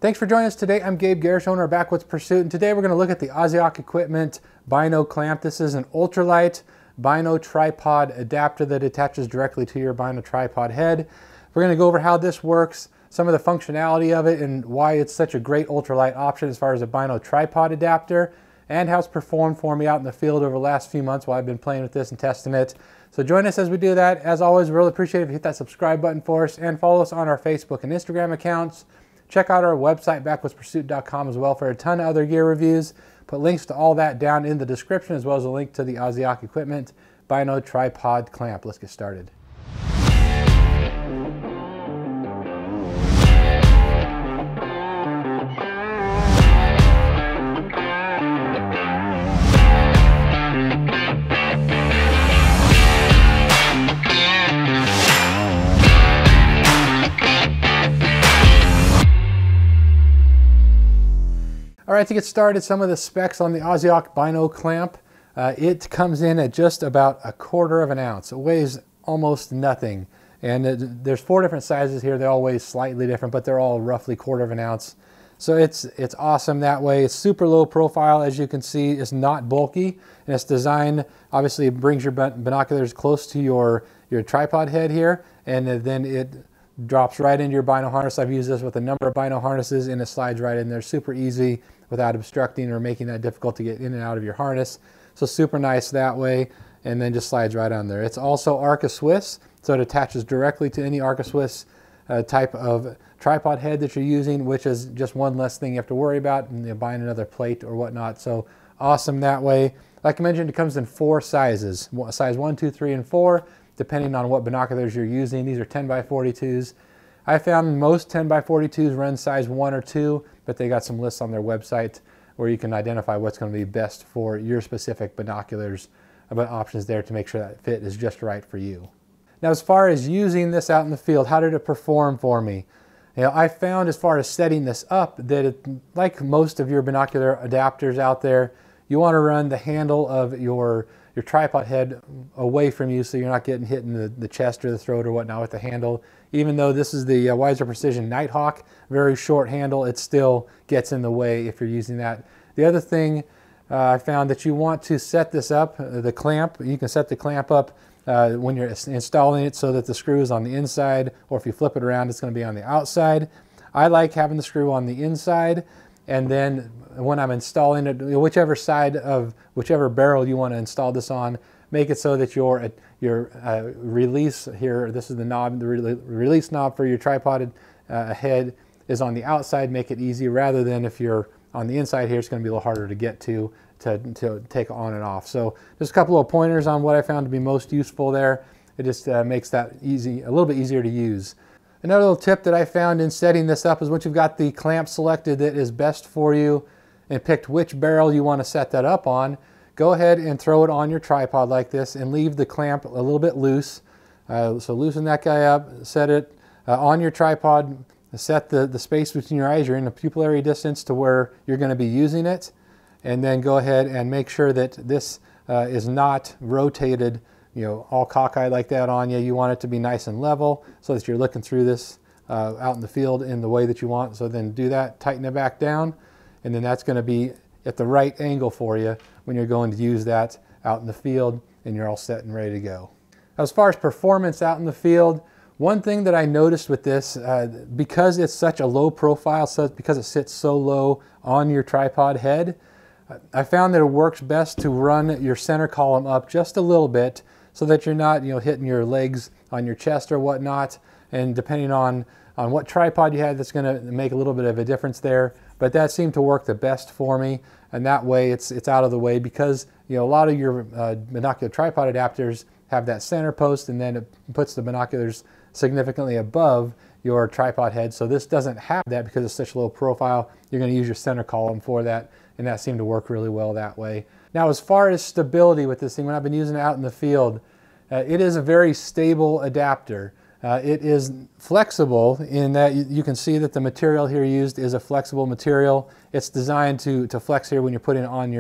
Thanks for joining us today. I'm Gabe Garish, owner of Backwoods Pursuit, and today we're going to look at the Aziak Equipment Bino Clamp. This is an ultralight Bino tripod adapter that attaches directly to your Bino tripod head. We're going to go over how this works, some of the functionality of it, and why it's such a great ultralight option as far as a Bino tripod adapter, and how it's performed for me out in the field over the last few months while I've been playing with this and testing it. So join us as we do that. As always, we really appreciate it if you hit that subscribe button for us and follow us on our Facebook and Instagram accounts. Check out our website, backwoodsPursuit.com, as well for a ton of other gear reviews. Put links to all that down in the description, as well as a link to the Aziak Equipment Bino Tripod Clamp. Let's get started. All right, to get started, some of the specs on the Aziak Bino Clamp. It comes in at just about 1/4 of an ounce. It weighs almost nothing. And there's 4 different sizes here. They all weigh slightly different, but they're all roughly 1/4 of an ounce. So it's awesome that way. It's super low profile, as you can see. It's not bulky, and it's designed, obviously it brings your binoculars close to your tripod head here, and then it drops right into your Bino harness. I've used this with a number of Bino harnesses, and it slides right in there. Super easy without obstructing or making that difficult to get in and out of your harness. So super nice that way, and then just slides right on there. It's also Arca-Swiss, so it attaches directly to any Arca-Swiss type of tripod head that you're using, which is just one less thing you have to worry about and buying another plate or whatnot. So awesome that way. Like I mentioned, it comes in 4 sizes, size 1, 2, 3, and 4, depending on what binoculars you're using. These are 10x42s. I found most 10x42s run size 1 or 2, but they got some lists on their website where you can identify what's going to be best for your specific binoculars, about options there to make sure that fit is just right for you. Now, as far as using this out in the field, how did it perform for me? You know, I found as far as setting this up that like most of your binocular adapters out there, you want to run the handle of your tripod head away from you so you're not getting hit in the chest or the throat or whatnot with the handle. Even though this is the Wiser Precision Nighthawk, very short handle, it still gets in the way if you're using that. The other thing I found that you want to set this up, the clamp, you can set the clamp up when you're installing it so that the screw is on the inside, or if you flip it around, it's going to be on the outside. I like having the screw on the inside, and then when I'm installing it, whichever side of whichever barrel you want to install this on, make it so that your release here, this is the knob, the release knob for your tripod head is on the outside. Make it easy, rather than if you're on the inside here, it's going to be a little harder to get to take on and off. So just a couple of pointers on what I found to be most useful there. It just makes that easy, a little bit easier to use. Another little tip that I found in setting this up is once you've got the clamp selected that is best for you and picked which barrel you want to set that up on, go ahead and throw it on your tripod like this and leave the clamp a little bit loose. So loosen that guy up, set it on your tripod, set the space between your eyes, you're in a pupillary distance to where you're going to be using it, and then go ahead and make sure that this is not rotated, all cockeyed like that on you. You want it to be nice and level so that you're looking through this out in the field in the way that you want. So then do that, tighten it back down, and then that's going to be at the right angle for you when you're going to use that out in the field, and you're all set and ready to go. As far as performance out in the field, one thing that I noticed with this, because it's such a low profile, because it sits so low on your tripod head, I found that it works best to run your center column up just a little bit so that you're not hitting your legs on your chest or whatnot. And depending on what tripod you have, that's going to make a little bit of a difference there. But that seemed to work the best for me, and that way it's out of the way, because a lot of your binocular tripod adapters have that center post, and then it puts the binoculars significantly above your tripod head. So this doesn't have that because it's such a low profile. You're going to use your center column for that, and that seemed to work really well that way. Now, as far as stability with this thing, when I've been using it out in the field, it is a very stable adapter. It is flexible in that you can see that the material here used is a flexible material. It's designed to flex here when you're putting it on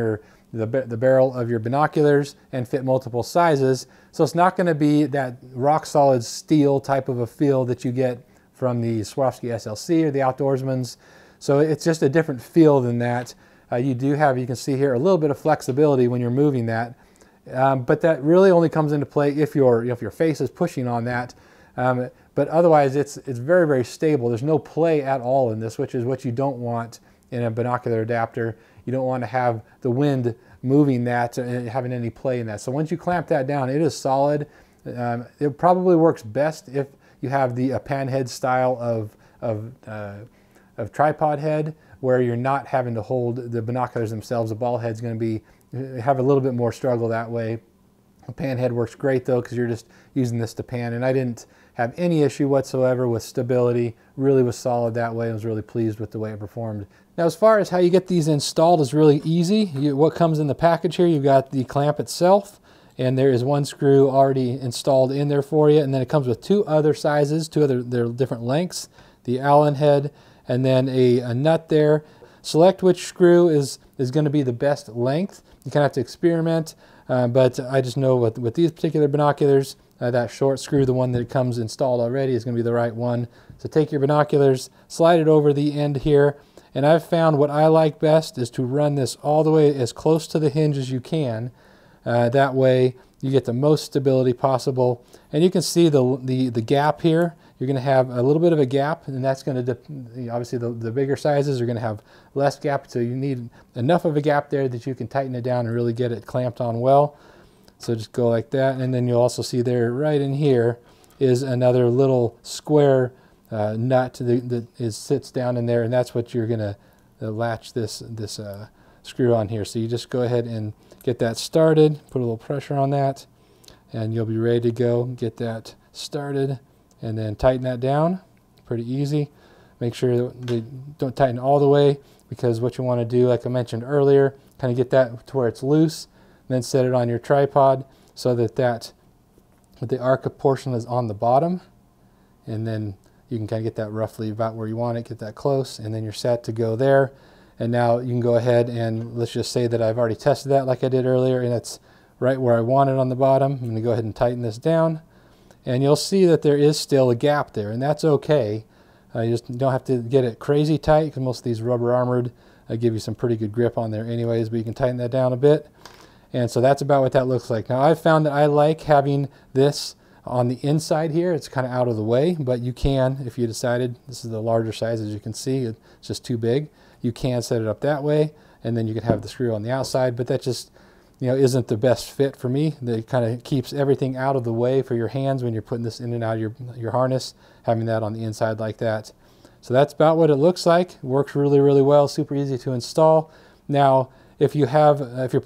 the barrel of your binoculars and fit multiple sizes. So it's not going to be that rock solid steel type of a feel that you get from the Swarovski SLC or the Outdoorsman's. So it's just a different feel than that. You do have, you can see here, a little bit of flexibility when you're moving that. But that really only comes into play if your face is pushing on that. But otherwise, it's very, very stable. There's no play at all in this, which is what you don't want in a binocular adapter. You don't want to have the wind moving that and having any play in that. So once you clamp that down, it is solid. It probably works best if you have the pan head style of tripod head, where you're not having to hold the binoculars themselves. The ball head's going to have a little bit more struggle that way. The pan head works great though, because you're just using this to pan, and I didn't have any issue whatsoever with stability. Really was solid that way. I was really pleased with the way it performed. Now, as far as how you get these installed is really easy. What comes in the package here, you've got the clamp itself, and there is one screw already installed in there for you, and then it comes with two other sizes, they're different lengths, the Allen head, and then a nut there. Select which screw is going to be the best length. You kind of have to experiment, but I just know with these particular binoculars, that short screw, the one that comes installed already, is going to be the right one. So take your binoculars, slide it over the end here, and I've found what I like best is to run this all the way as close to the hinge as you can. That way you get the most stability possible. And you can see the gap here. You're going to have a little bit of a gap, and that's going to, obviously the bigger sizes are going to have less gap, so you need enough of a gap there that you can tighten it down and really get it clamped on well. So just go like that, and then you'll also see there right in here is another little square nut that sits down in there, and that's what you're going to latch this screw on here. So you just go ahead and get that started, put a little pressure on that, and you'll be ready to go. Get that started, and then tighten that down. Pretty easy. Make sure that they don't tighten all the way, because what you want to do, like I mentioned earlier, kind of get that to where it's loose, then set it on your tripod so that the Arca portion is on the bottom, and then you can kind of get that roughly about where you want it, get that close, and then you're set to go there. And now you can go ahead and let's just say that I've already tested that like I did earlier, and it's right where I want it on the bottom. I'm going to go ahead and tighten this down, and you'll see that there is still a gap there, and that's okay. You just don't have to get it crazy tight, because most of these rubber armored give you some pretty good grip on there anyways, but you can tighten that down a bit. And so that's about what that looks like. Now, I've found that I like having this on the inside here. It's kind of out of the way, but you can, if you decided, this is the larger size, as you can see, it's just too big. You can set it up that way, and then you can have the screw on the outside, but that just, isn't the best fit for me. That kind of keeps everything out of the way for your hands when you're putting this in and out of your harness, having that on the inside like that. So that's about what it looks like. It works really, really well, super easy to install. Now, if you're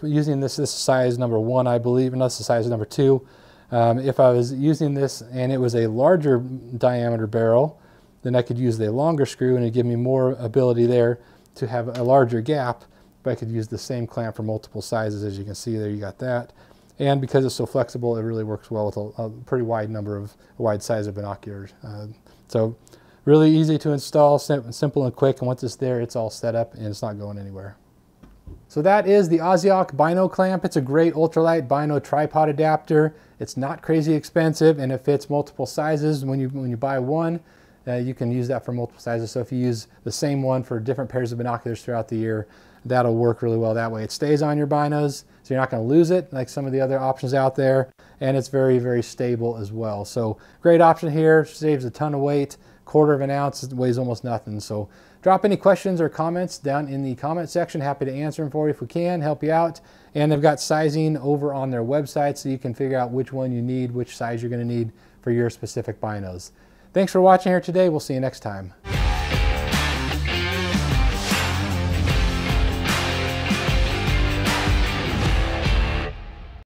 using this is size number 1, I believe, and that's the size number 2. If I was using this and it was a larger diameter barrel, then I could use the longer screw, and it'd give me more ability there to have a larger gap, but I could use the same clamp for multiple sizes. As you can see there, you got that. And because it's so flexible, it really works well with a pretty wide size of binoculars. So really easy to install, simple and quick, and once it's there, it's all set up and it's not going anywhere. So that is the Aziak Bino Clamp. It's a great ultralight bino tripod adapter. It's not crazy expensive, and it fits multiple sizes. When you buy one, you can use that for multiple sizes. So if you use the same one for different pairs of binoculars throughout the year, that'll work really well that way. It stays on your binos, so you're not going to lose it like some of the other options out there, and it's very, very stable as well. So great option here, saves a ton of weight, 1/4 ounce, it weighs almost nothing. So drop any questions or comments down in the comment section. Happy to answer them for you if we can, help you out. And they've got sizing over on their website, so you can figure out which one you need, which size you're going to need for your specific binos. Thanks for watching here today. We'll see you next time.